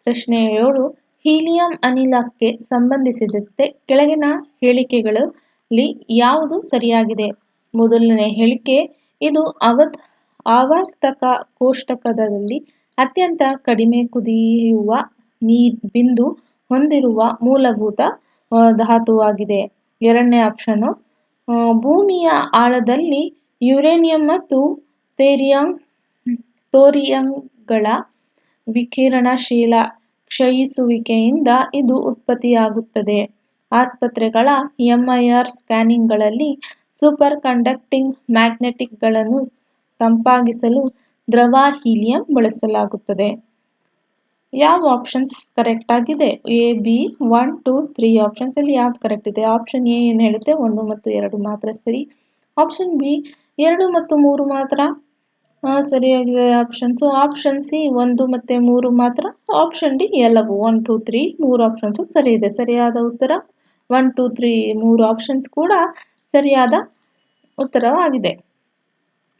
[SPEAKER 1] ಪ್ರಶ್ನೆ 7. ಹೀಲಿಯಂ ಅನಿಲಕ್ಕೆ ಸಂಬಂಧಿಸಿದಂತೆ ಕೆಳಗಿನ ಹೇಳಿಕೆಗಳಲ್ಲಿ ಯಾವುದು ಸರಿಯಾಗಿದೆ? ಮೊದಲನೇ ಹೇಳಿಕೆ, ಇದು ಆವರ್ತಕ ಕೋಷ್ಟಕದಲ್ಲಿ ಅತ್ಯಂತ ಕಡಿಮೆ ಕುದಿಯುವ ಬಿಂದು ಹೊಂದಿರುವ ಮೂಲಭೂತ ಧಾತುವಾಗಿದೆ. ಎರಡನೇ ಆಪ್ಷನ್, ಭೂಮಿಯ ಆಳದಲ್ಲಿ ಯುರೇನಿಯಂ ಮತ್ತು ಥೋರಿಯಂಗಳ ವಿಕಿರಣಶೀಲ ಕ್ಷಯಿಸುವಿಕೆಯಿಂದ ಇದು ಉತ್ಪತ್ತಿಯಾಗುತ್ತದೆ. ಆಸ್ಪತ್ರೆಗಳ MIR ಸ್ಕ್ಯಾನಿಂಗ್ಗಳಲ್ಲಿ ಸೂಪರ್ ಕಂಡಕ್ಟಿಂಗ್ ಮ್ಯಾಗ್ನೆಟ್ಗಳನ್ನು ತಂಪಾಗಿಸಲು ದ್ರವ ಹೀಲಿಯಂ ಬಳಸಲಾಗುತ್ತದೆ. ಯಾವ ಆಪ್ಷನ್ಸ್ ಕರೆಕ್ಟ್ ಆಗಿದೆ? A, B, 1, 2, 3 ಆಪ್ಷನ್ಸ್ ಅಲ್ಲಿ ಯಾವ್ದು ಕರೆಕ್ಟ್ ಇದೆ? ಆಪ್ಷನ್ A ಏನು ಹೇಳುತ್ತೆ 1 ಮತ್ತು 2 ಮಾತ್ರ ಸರಿ. ಆಪ್ಷನ್ B 2 ಮತ್ತು 3 ಮಾತ್ರ ಸರಿಯಾಗಿದೆ ಆಪ್ಷನ್ಸ್. ಆಪ್ಷನ್ C 1 ಮತ್ತು 3 ಮಾತ್ರ. ಆಪ್ಷನ್ ಡಿ ಎಲ್ಲವೂ 1, 2, 3 3 ಆಪ್ಷನ್ಸ್ ಸರಿ ಇದೆ. ಸರಿಯಾದ ಉತ್ತರ 1, 2, 3 3 ಆಪ್ಷನ್ಸ್ ಕೂಡ ಸರಿಯಾದ ಉತ್ತರವಾಗಿದೆ.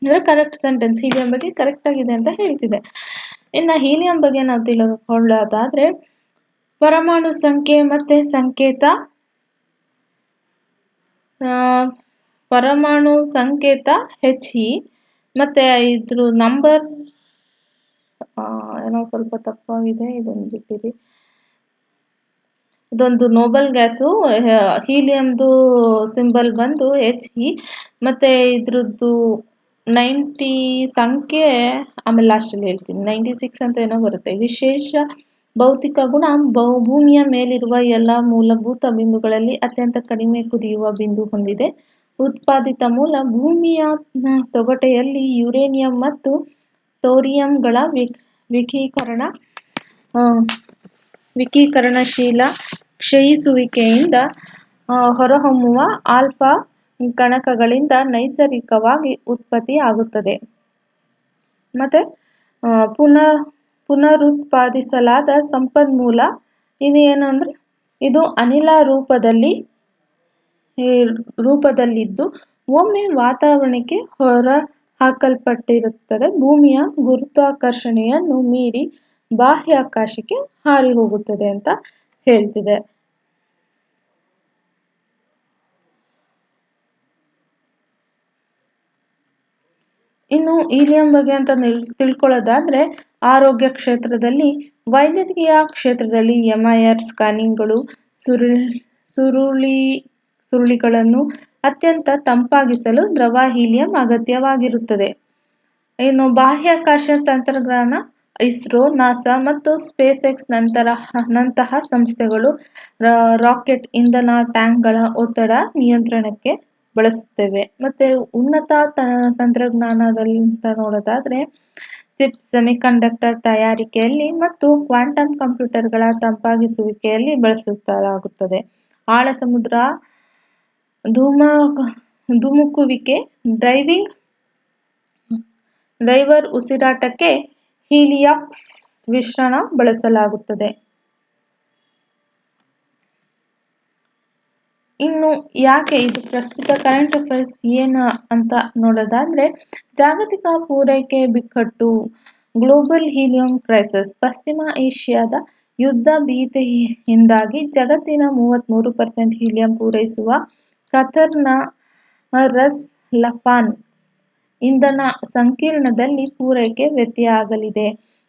[SPEAKER 1] ಅಂದರೆ ಕರೆಕ್ಟ್ ಸೆಂಟೆನ್ಸ್ ಹೀಲಿಯಂ ಬಗ್ಗೆ ಕರೆಕ್ಟ್ ಆಗಿದೆ ಅಂತ ಹೇಳ್ತಿದೆ. ಇನ್ನು ಹೀಲಿಯಂ ಬಗ್ಗೆ ನಾವು ತಿಳ್ಕೊಳ್ಳೋದಾದ್ರೆ ಪರಮಾಣು ಸಂಖ್ಯೆ ಮತ್ತೆ ಸಂಕೇತ, ಪರಮಾಣು ಸಂಕೇತ He ಮತ್ತೆ ಇದ್ರ ನಂಬರ್ ಏನೋ ಸ್ವಲ್ಪ ತಪ್ಪಾಗಿದೆ, ಇದೊಂದು ಬಿಟ್ಟಿರಿ. ಇದೊಂದು ನೋಬಲ್ ಗ್ಯಾಸು, ಹೀಲಿಯಂದು ಸಿಂಬಲ್ ಬಂದು He ಮತ್ತೆ ಇದ್ರದ್ದು 90 ಸಂಖ್ಯೆ ಆಮೇಲೆ ಲಾಸ್ಟಲ್ಲಿ ಹೇಳ್ತೀನಿ. 96 ಅಂತ ಏನೋ ಬರುತ್ತೆ. ವಿಶೇಷ ಭೌತಿಕ ಗುಣ, ಭೂಮಿಯ ಮೇಲಿರುವ ಎಲ್ಲ ಮೂಲಭೂತ ಬಿಂದುಗಳಲ್ಲಿ ಅತ್ಯಂತ ಕಡಿಮೆ ಕುದಿಯುವ ಬಿಂದು ಹೊಂದಿದೆ. ಉತ್ಪಾದಿತ ಮೂಲ, ಭೂಮಿಯ ತೊಗಟೆಯಲ್ಲಿ ಯುರೇನಿಯಂ ಮತ್ತು ಥೋರಿಯಂಗಳ ವಿಕಿರಣಶೀಲ ಕ್ಷಯಿಸುವಿಕೆಯಿಂದ ಹೊರಹೊಮ್ಮುವ ಆಲ್ಫಾ ಕಣಕಗಳಿಂದ ನೈಸರ್ಗಿಕವಾಗಿ ಉತ್ಪತ್ತಿಯಾಗುತ್ತದೆ. ಮತ್ತೆ ಪುನರುತ್ಪಾದಿಸಲಾದ ಸಂಪನ್ಮೂಲ, ಇದು ಏನು ಅಂದರೆ ಇದು ಅನಿಲ ರೂಪದಲ್ಲಿದ್ದು ಒಮ್ಮೆ ವಾತಾವರಣಕ್ಕೆ ಹೊರಹಾಕಲ್ಪಟ್ಟಿರುತ್ತದೆ. ಭೂಮಿಯ ಗುರುತ್ವಾಕರ್ಷಣೆಯನ್ನು ಮೀರಿ ಬಾಹ್ಯಾಕಾಶಕ್ಕೆ ಹಾರಿ ಹೋಗುತ್ತದೆ ಅಂತ ಹೇಳ್ತಿದೆ. ಇನ್ನು ಹೀಲಿಯಂ ಬಗ್ಗೆ ಅಂತ ತಿಳ್ಕೊಳ್ಳೋದಾದ್ರೆ ಆರೋಗ್ಯ ಕ್ಷೇತ್ರದಲ್ಲಿ, ವೈದ್ಯಕೀಯ ಕ್ಷೇತ್ರದಲ್ಲಿ MIR ಸ್ಕ್ಯಾನಿಂಗ್ಗಳು ಸುರುಳಿಗಳನ್ನು ಅತ್ಯಂತ ತಂಪಾಗಿಸಲು ದ್ರವ ಹೀಲಿಯಂ ಅಗತ್ಯವಾಗಿರುತ್ತದೆ. ಇನ್ನು ಬಾಹ್ಯಾಕಾಶ ತಂತ್ರಜ್ಞಾನ, ಇಸ್ರೋ, ನಾಸಾ ಮತ್ತು ಸ್ಪೇಸ್ಎಕ್ಸ್ ನಂತಹ ಸಂಸ್ಥೆಗಳು ರಾಕೆಟ್ ಇಂಧನ ಟ್ಯಾಂಕ್ಗಳ ಒತ್ತಡ ನಿಯಂತ್ರಣಕ್ಕೆ ಬಳಸುತ್ತವೆ. ಮತ್ತೆ ಉನ್ನತ ತಂತ್ರಜ್ಞಾನದಂತ ನೋಡೋದಾದ್ರೆ ಚಿಪ್ಸ್, ಸೆಮಿಕಂಡಕ್ಟರ್ ತಯಾರಿಕೆಯಲ್ಲಿ ಮತ್ತು ಕ್ವಾಂಟಮ್ ಕಂಪ್ಯೂಟರ್ಗಳ ತಂಪಾಗಿಸುವಿಕೆಯಲ್ಲಿ ಬಳಸಲಾಗುತ್ತದೆ. ಆಳ ಸಮುದ್ರ ಧುಮುಕುವಿಕೆ, ಡೈವರ್ ಉಸಿರಾಟಕ್ಕೆ ಹೀಲಿಯಾಕ್ಸ್ ಮಿಶ್ರಣ ಬಳಸಲಾಗುತ್ತದೆ. ಇನ್ನು ಯಾಕೆ ಇದು ಪ್ರಸ್ತುತ ಕರೆಂಟ್ ಅಫೇರ್ಸ್ ಏನು ಅಂತ ನೋಡೋದಾದ್ರೆ, ಜಾಗತಿಕ ಪೂರೈಕೆ ಬಿಕ್ಕಟ್ಟು, ಗ್ಲೋಬಲ್ ಹೀಲಿಯಂ ಕ್ರೈಸಿಸ್. ಪಶ್ಚಿಮ ಏಷ್ಯಾದ ಯುದ್ಧ ಭೀತಿಯಿಂದಾಗಿ ಜಗತ್ತಿನ 33% ಹೀಲಿಯಂ ಪೂರೈಸುವ ಕತಾರ್ನ ರಸ್ ಲಫಾನ್ ಇಂಧನ ಸಂಕೀರ್ಣದಲ್ಲಿ ಪೂರೈಕೆ ವ್ಯತ್ಯಯ ಆಗಲಿದೆ.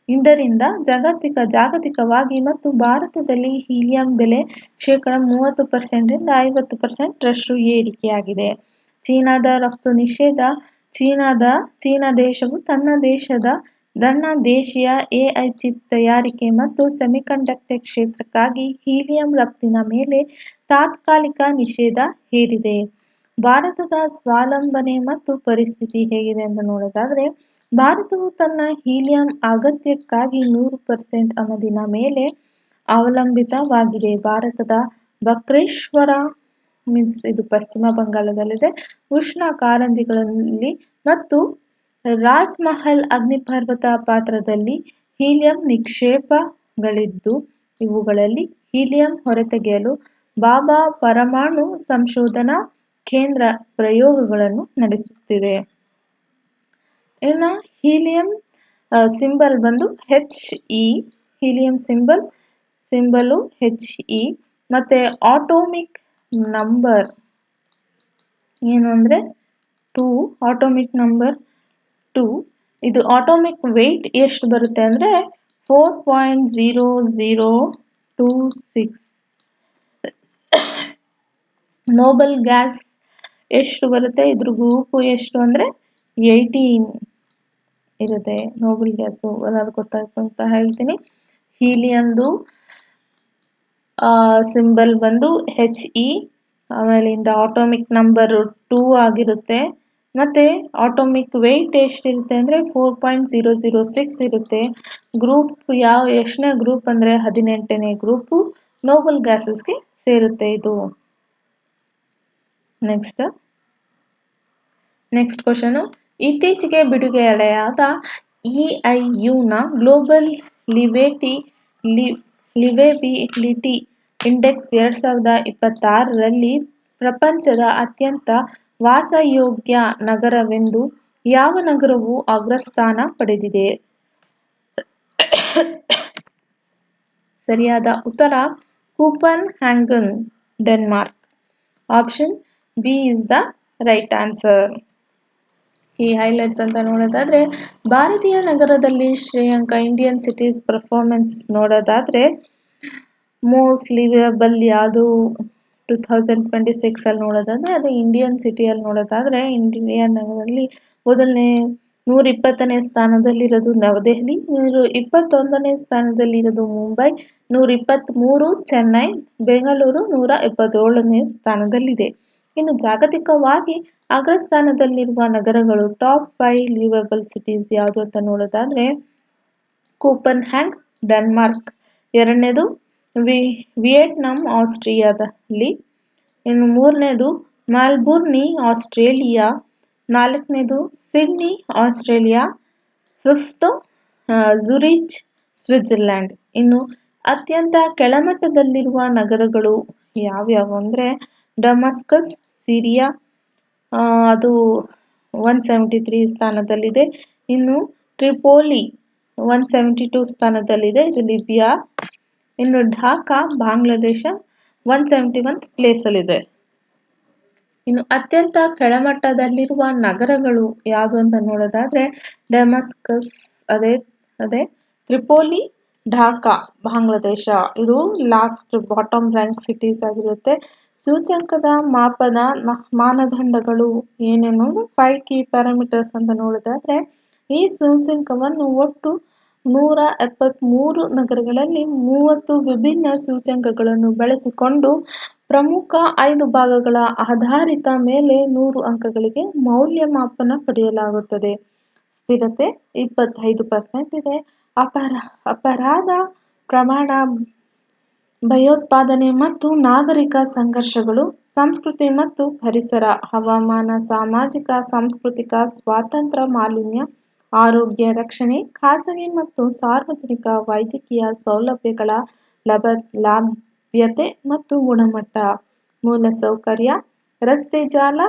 [SPEAKER 1] ಇದರಿಂದ ಜಾಗತಿಕವಾಗಿ ಮತ್ತು ಭಾರತದಲ್ಲಿ ಹೀಲಿಯಂ ಬೆಲೆ ಶೇಕಡಾ 30% ರಿಂದ 50% ರಷ್ಟು ಏರಿಕೆಯಾಗಿದೆ. ಚೀನಾದ ರಫ್ತು ನಿಷೇಧ. ಚೀನಾ ದೇಶವು ತನ್ನ ದೇಶೀಯ ಎಐ ಚಿಪ್ ತಯಾರಿಕೆ ಮತ್ತು ಸೆಮಿಕಂಡಕ್ಟರ್ ಕ್ಷೇತ್ರಕ್ಕಾಗಿ ಹೀಲಿಯಂ ರಫ್ತಿನ ಮೇಲೆ ತಾತ್ಕಾಲಿಕ ನಿಷೇಧ ಹೇರಿದೆ. ಭಾರತದ ಸ್ವಾವಲಂಬನೆ ಮತ್ತು ಪರಿಸ್ಥಿತಿ ಹೇಗಿದೆ ಅಂತ ನೋಡೋದಾದ್ರೆ, ಭಾರತವು ತನ್ನ ಹೀಲಿಯಂ ಅಗತ್ಯಕ್ಕಾಗಿ 100% ಆಮದಿನ ಮೇಲೆ ಅವಲಂಬಿತವಾಗಿದೆ. ಭಾರತದ ಬಕ್ರೇಶ್ವರ ಇದು ಪಶ್ಚಿಮ ಬಂಗಾಳದಲ್ಲಿದೆ, ಉಷ್ಣ ಕಾರಂಜಿಗಳಲ್ಲಿ ಮತ್ತು ರಾಜ್ಮಹಲ್ ಅಗ್ನಿಪರ್ವತ ಪಾತ್ರದಲ್ಲಿ ಹೀಲಿಯಂ ನಿಕ್ಷೇಪಗಳಿದ್ದು, ಇವುಗಳಲ್ಲಿ ಹೀಲಿಯಂ ಹೊರತೆಗೆಯಲು ಭಾಭಾ ಪರಮಾಣು ಸಂಶೋಧನಾ ಕೇಂದ್ರ ಪ್ರಯೋಗಗಳನ್ನು ನಡೆಸುತ್ತಿದೆ. ಇನ್ನು ಹೀಲಿಯಂ ಸಿಂಬಲ್ ಬಂದು He. Helium symbol He. ಮತ್ತೆ ಆಟೋಮಿಕ್ ನಂಬರ್ ಏನು ಅಂದರೆ 2. Atomic number 2. ಇದು ಆಟೋಮಿಕ್ ವೆಯ್ಟ್ ಎಷ್ಟು ಬರುತ್ತೆ ಅಂದರೆ 4.0026. ನೋಬಲ್ ಗ್ಯಾಸ್ ಎಷ್ಟು ಬರುತ್ತೆ, ಇದ್ರ ಗ್ರೂಪು ಎಷ್ಟು ಅಂದರೆ 18 ಇರುತ್ತೆ. ನೋಬಲ್ ಗ್ಯಾಸು ಎಲ್ಲರೂ ಗೊತ್ತಾಯ್ತು ಅಂತ ಹೇಳ್ತೀನಿ. ಹೀಲಿಯಂದು ಸಿಂಬಲ್ ಬಂದು He. ಆಮೇಲಿಂದ ಆಟೋಮಿಕ್ ನಂಬರ್ 2 ಆಗಿರುತ್ತೆ. ಮತ್ತು ಆಟೋಮಿಕ್ ವೆಯ್ಟ್ ಎಷ್ಟಿರುತ್ತೆ ಅಂದರೆ 4.006 ಇರುತ್ತೆ. ಗ್ರೂಪ್ ಎಷ್ಟನೇ ಗ್ರೂಪ್ ಅಂದರೆ 18ನೇ ಗ್ರೂಪು ನೋಬಲ್ ಗ್ಯಾಸಸ್ಗೆ ಸೇರುತ್ತೆ ಇದು. ನೆಕ್ಸ್ಟ್ ಕ್ವಶನು, ಇತ್ತೀಚೆಗೆ ಬಿಡುಗಡೆಯಾದ EIU-ನ ಗ್ಲೋಬಲ್ ಲಿವೇಬಿಲಿಟಿ ಇಂಡೆಕ್ಸ್ 2026ರಲ್ಲಿ ಪ್ರಪಂಚದ ಅತ್ಯಂತ ವಾಸಯೋಗ್ಯ ನಗರವೆಂದು ಯಾವ ನಗರವು ಅಗ್ರಸ್ಥಾನ ಪಡೆದಿದೆ? ಸರಿಯಾದ ಉತ್ತರ coupon Hagan, Denmark. Option B is the right answer. ಈ ಹೈಲೈಟ್ಸ್ ಅಂತ ನೋಡೋದಾದ್ರೆ, ಭಾರತೀಯ ನಗರದಲ್ಲಿ ಶ್ರೇಯಾಂಕ ಇಂಡಿಯನ್ ಸಿಟೀಸ್ ಪರ್ಫಾರ್ಮೆನ್ಸ್ ನೋಡೋದಾದ್ರೆ, ಮೋಸ್ಟ್ ಲಿವೇಬಲ್ ಯಾವುದು 2026 ಅಲ್ಲಿ ನೋಡೋದಾದ್ರೆ ಅದು ಇಂಡಿಯನ್ ಸಿಟಿಯಲ್ಲಿ ನೋಡೋದಾದ್ರೆ, ಇಂಡಿಯನ್ ನಗರದಲ್ಲಿ ಮೊದಲನೇ 120ನೇ ಸ್ಥಾನದಲ್ಲಿರೋದು ನವದೆಹಲಿ, 121ನೇ ಸ್ಥಾನದಲ್ಲಿರೋದು ಮುಂಬೈ, 123 ಚೆನ್ನೈ, ಬೆಂಗಳೂರು 177ನೇ ಸ್ಥಾನದಲ್ಲಿದೆ. ಇನ್ನು ಜಾಗತಿಕವಾಗಿ ಅಗ್ರಸ್ಥಾನದಲ್ಲಿರುವ ನಗರಗಳು ಟಾಪ್ 5 ಲಿವೇಬಲ್ ಸಿಟೀಸ್ ಯಾವುದು ಅಂತ ನೋಡೋದಾದ್ರೆ, ಕೂಪನ್ ಹ್ಯಾಗ್, ಡೆನ್ಮಾರ್ಕ್. ಎರಡನೇದು ವಿಯೆಟ್ನಾಂ, ಆಸ್ಟ್ರಿಯಾದಲ್ಲಿ. ಇನ್ನು ಮೂರನೇದು ಮೆಲ್ಬೋರ್ನ್, ಆಸ್ಟ್ರೇಲಿಯಾ. ನಾಲ್ಕನೇದು Sydney, Australia. 5th Zurich, Switzerland. ಇನ್ನು ಅತ್ಯಂತ ಕೆಳಮಟ್ಟದಲ್ಲಿರುವ ನಗರಗಳು ಯಾವ್ಯಾವು ಅಂದರೆ, ಡಮಸ್ಕಸ್, ಸಿರಿಯಾ, ಅದು 173 ಸ್ಥಾನದಲ್ಲಿದೆ. ಇನ್ನು ಟ್ರಿಪೋಲಿ 172 ಸ್ಥಾನದಲ್ಲಿದೆ, ಇದು ಲಿಬಿಯಾ. ಇನ್ನು ಢಾಕಾ, ಬಾಂಗ್ಲಾದೇಶ 171th ಪ್ಲೇಸಲ್ಲಿದೆ. ಇನ್ನು ಅತ್ಯಂತ ಕೆಳಮಟ್ಟದಲ್ಲಿರುವ ನಗರಗಳು ಯಾವುದು ಅಂತ ನೋಡೋದಾದ್ರೆ, ಡಮಸ್ಕಸ್ ಅದೇ ತ್ರಿಪೋಲಿ, ಢಾಕಾ, ಬಾಂಗ್ಲಾದೇಶ. ಇದು ಲಾಸ್ಟ್ ಬಾಟಮ್ ರ್ಯಾಂಕ್ ಸಿಟೀಸ್ ಆಗಿರುತ್ತೆ. ಸೂಚ್ಯಂಕದ ಮಾನದಂಡಗಳು ಏನೇನು 5 ಕೀ ಪ್ಯಾರಾಮೀಟರ್ಸ್ ಅಂತ ನೋಡೋದಾದ್ರೆ, ಈ ಸೂಚ್ಯಂಕವನ್ನು ಒಟ್ಟು 173 ನಗರಗಳಲ್ಲಿ 30 ವಿಭಿನ್ನ ಸೂಚ್ಯಂಕಗಳನ್ನು ಬಳಸಿಕೊಂಡು ಪ್ರಮುಖ 5 ಭಾಗಗಳ ಆಧಾರಿತ ಮೇಲೆ 100 ಅಂಕಗಳಿಗೆ ಮೌಲ್ಯಮಾಪನ ಪಡೆಯಲಾಗುತ್ತದೆ. ಸ್ಥಿರತೆ 25% ಇದೆ. ಅಪರಾಧ ಪ್ರಮಾಣ, ಭಯೋತ್ಪಾದನೆ ಮತ್ತು ನಾಗರಿಕ ಸಂಘರ್ಷಗಳು, ಸಂಸ್ಕೃತಿ ಮತ್ತು ಪರಿಸರ, ಹವಾಮಾನ, ಸಾಮಾಜಿಕ ಸಾಂಸ್ಕೃತಿಕ ಸ್ವಾತಂತ್ರ್ಯ, ಮಾಲಿನ್ಯ, ಆರೋಗ್ಯ ರಕ್ಷಣೆ, ಖಾಸಗಿ ಮತ್ತು ಸಾರ್ವಜನಿಕ ವೈದ್ಯಕೀಯ ಸೌಲಭ್ಯಗಳ ಲಭ್ಯತೆ ಮತ್ತು ಗುಣಮಟ್ಟ, ಮೂಲಸೌಕರ್ಯ, ರಸ್ತೆ ಜಾಲ,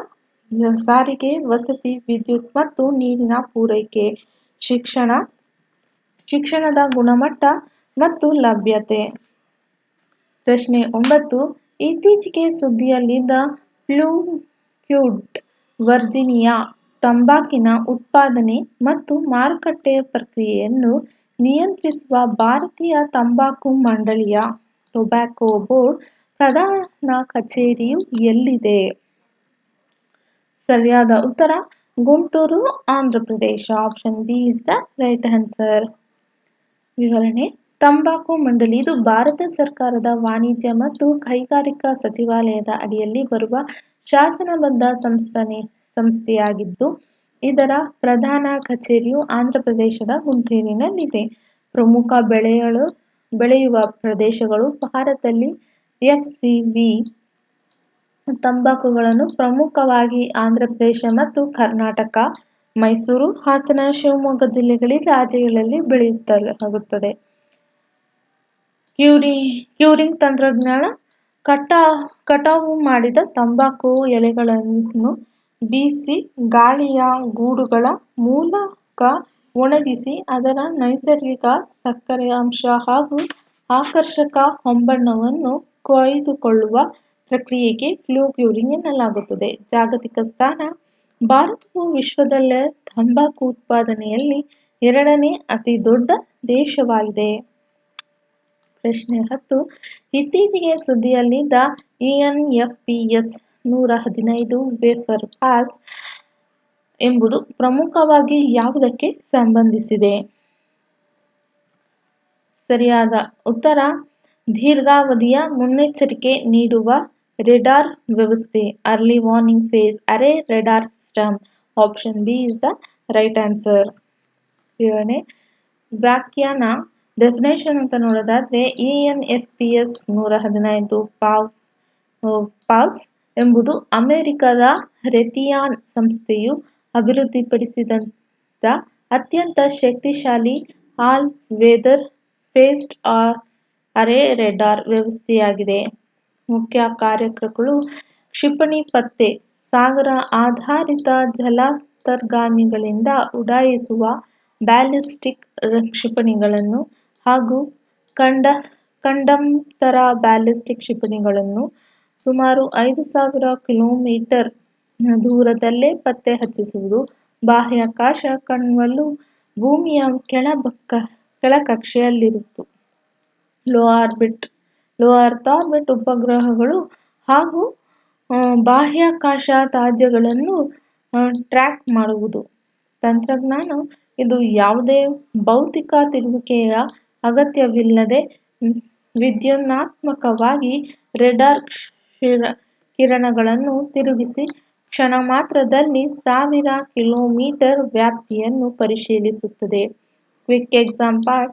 [SPEAKER 1] ಸಾರಿಗೆ, ವಸತಿ, ವಿದ್ಯುತ್ ಮತ್ತು ನೀರಿನ ಪೂರೈಕೆ, ಶಿಕ್ಷಣದ ಗುಣಮಟ್ಟ ಮತ್ತು ಲಭ್ಯತೆ. ಪ್ರಶ್ನೆ 9. ಇತ್ತೀಚೆಗೆ ಸುದ್ದಿಯಲ್ಲಿದ್ದ ಫ್ಲೂಕ್ಯೂಟ್ ವರ್ಜೀನಿಯಾ ತಂಬಾಕಿನ ಉತ್ಪಾದನೆ ಮತ್ತು ಮಾರುಕಟ್ಟೆ ಪ್ರಕ್ರಿಯೆಯನ್ನು ನಿಯಂತ್ರಿಸುವ ಭಾರತೀಯ ತಂಬಾಕು ಮಂಡಳಿಯ ಟೊಬ್ಯಾಕೊ ಬೋರ್ಡ್ ಪ್ರಧಾನ ಕಚೇರಿಯು ಎಲ್ಲಿದೆ? ಸರಿಯಾದ ಉತ್ತರ Guntur, Andhra Pradesh. Option B is the right answer. ವಿವರಣೆ: ತಂಬಾಕು ಮಂಡಳಿ ಇದು ಭಾರತ ಸರ್ಕಾರದ ವಾಣಿಜ್ಯ ಮತ್ತು ಕೈಗಾರಿಕಾ ಸಚಿವಾಲಯದ ಅಡಿಯಲ್ಲಿ ಬರುವ ಶಾಸನಬದ್ಧ ಸಂಸ್ಥೆಯಾಗಿದ್ದು, ಇದರ ಪ್ರಧಾನ ಕಚೇರಿಯು ಆಂಧ್ರಪ್ರದೇಶದ ಗುಂಟೂರಿನಲ್ಲಿದೆ. ಪ್ರಮುಖ ಬೆಳೆಯುವ ಪ್ರದೇಶಗಳು: ಭಾರತದಲ್ಲಿ ಎಫ್ಸಿವಿ ತಂಬಾಕುಗಳನ್ನು ಪ್ರಮುಖವಾಗಿ ಆಂಧ್ರಪ್ರದೇಶ ಮತ್ತು ಕರ್ನಾಟಕ, ಮೈಸೂರು, ಹಾಸನ, ಶಿವಮೊಗ್ಗ ರಾಜ್ಯಗಳಲ್ಲಿ ಬೆಳೆಯಲಾಗುತ್ತದೆ. ಕ್ಯೂರಿಂಗ್ ತಂತ್ರಜ್ಞಾನ: ಕಟಾವು ಮಾಡಿದ ತಂಬಾಕು ಎಲೆಗಳನ್ನು ಬೀಸಿ, ಗಾಳಿಯ ಗೂಡುಗಳ ಮೂಲಕ ಒಣಗಿಸಿ ಅದರ ನೈಸರ್ಗಿಕ ಸಕ್ಕರೆಯಂಶ ಹಾಗೂ ಆಕರ್ಷಕ ಹೊಂಬಣ್ಣವನ್ನು ಕಾಯ್ದುಕೊಳ್ಳುವ ಪ್ರಕ್ರಿಯೆಗೆ ಫ್ಲೂಕ್ಯೂರಿಂಗ್ ಎನ್ನಲಾಗುತ್ತದೆ. ಜಾಗತಿಕ ಸ್ಥಾನ: ಭಾರತವು ವಿಶ್ವದಲ್ಲೇ ತಂಬಾಕು ಉತ್ಪಾದನೆಯಲ್ಲಿ 2ನೇ ಅತಿ ದೊಡ್ಡ ದೇಶವಾಗಿದೆ. ಪ್ರಶ್ನೆ 10. ಇತ್ತೀಚೆಗೆ ಸುದ್ದಿಯಲ್ಲಿದ್ದ ENFPS 115 ವೇಫರ್ ಪಾಸ್ ಎಂಬುದು ಪ್ರಮುಖವಾಗಿ ಯಾವುದಕ್ಕೆ ಸಂಬಂಧಿಸಿದೆ? ಸರಿಯಾದ ಉತ್ತರ ದೀರ್ಘಾವಧಿಯ ಮುನ್ನೆಚ್ಚರಿಕೆ ನೀಡುವ ರೇಡಾರ್ ವ್ಯವಸ್ಥೆ, early warning phase array radar system. Option B is the right answer. ವಿವರಣೆ: ವ್ಯಾಖ್ಯಾನ ಡೆಫಿನೇಷನ್ ಅಂತ ನೋಡೋದಾದ್ರೆ, ENFPS 115 ಪಾಸ್ ಎಂಬುದು ಅಮೆರಿಕದ ರೇಥಿಯಾನ್ ಸಂಸ್ಥೆಯು ಅಭಿವೃದ್ಧಿಪಡಿಸಿದ ಅತ್ಯಂತ ಶಕ್ತಿಶಾಲಿ ಆಲ್ ವೆದರ್ ಫೇಸ್ಡ್ ಅರೇ ರೇಡಾರ್ ವ್ಯವಸ್ಥೆಯಾಗಿದೆ. ಮುಖ್ಯ ಕಾರ್ಯಗಳು: ಕ್ಷಿಪಣಿ ಪತ್ತೆ, ಸಾಗರ ಆಧಾರಿತ ಜಲಾಂತರ್ಗಾಮಿಗಳಿಂದ ಉಡಾಯಿಸುವ ಬ್ಯಾಲಿಸ್ಟಿಕ್ ಕ್ಷಿಪಣಿಗಳನ್ನು ಹಾಗೂ ಖಂಡಾಂತರ ಬ್ಯಾಲಿಸ್ಟಿಕ್ ಕ್ಷಿಪಣಿಗಳನ್ನು ಸುಮಾರು 5,000 ಕಿಲೋಮೀಟರ್ ದೂರದಲ್ಲೇ ಪತ್ತೆ ಹಚ್ಚುವುದು. ಬಾಹ್ಯಾಕಾಶ ಕಣ್ಗಾವಲು: ಭೂಮಿಯ ಕೆಳಕಕ್ಷೆಯಲ್ಲಿರುವ ಲೋ ಅರ್ತ್ ಆರ್ಬಿಟ್ ಉಪಗ್ರಹಗಳು ಹಾಗೂ ಬಾಹ್ಯಾಕಾಶ ತ್ಯಾಜ್ಯಗಳನ್ನು ಟ್ರ್ಯಾಕ್ ಮಾಡುವುದು. ತಂತ್ರಜ್ಞಾನ: ಇದು ಯಾವುದೇ ಭೌತಿಕ ತಿರುಗುವಿಕೆಯ ಅಗತ್ಯವಿಲ್ಲದೆ ವಿದ್ಯುನ್ಮಾನವಾಗಿ ರೇಡಾರ್ ಕಿರಣಗಳನ್ನು ತಿರುಗಿಸಿ ಕ್ಷಣಮಾತ್ರದಲ್ಲಿ 1,000 ಕಿಲೋಮೀಟರ್ ವ್ಯಾಪ್ತಿಯನ್ನು ಪರಿಶೀಲಿಸುತ್ತದೆ. ಕ್ವಿಕ್ ಎಕ್ಸಾಂಪಲ್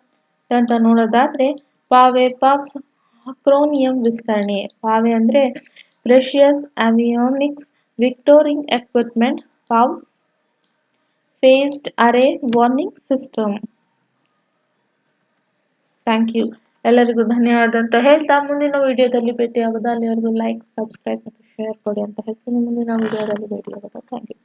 [SPEAKER 1] ಅಂತ ನೋಡೋದಾದ್ರೆ, ಪಾವೆ ಪಾವ್ಸ್ ಅಕ್ರೋನಿಯಂ ವಿಸ್ತರಣೆ. ಪಾವೆ ಅಂದ್ರೆ ಪ್ರೆಷಿಯಸ್ ಆವಿಯೋನಿಕ್ಸ್ ವಿಕ್ಟೋರಿಂಗ್ ಎಕ್ವಿಪ್ಮೆಂಟ್, ಪಾವ್ಸ್ phased array warning system. Thank you. ಎಲ್ಲರಿಗೂ ಧನ್ಯವಾದ ಅಂತ ಹೇಳ್ತಾ ಮುಂದಿನ ವಿಡಿಯೋದಲ್ಲಿ ಭೇಟಿಯಾಗೋದು. ಅಲ್ಲಿವರೆಗೂ ಲೈಕ್, ಸಬ್ಸ್ಕ್ರೈಬ್ ಮತ್ತು ಶೇರ್ ಕೊಡಿ ಅಂತ ಹೇಳ್ತೀನಿ. ಮುಂದಿನ ವಿಡಿಯೋದಲ್ಲಿ ಭೇಟಿಯಾಗೋದು. Thank you.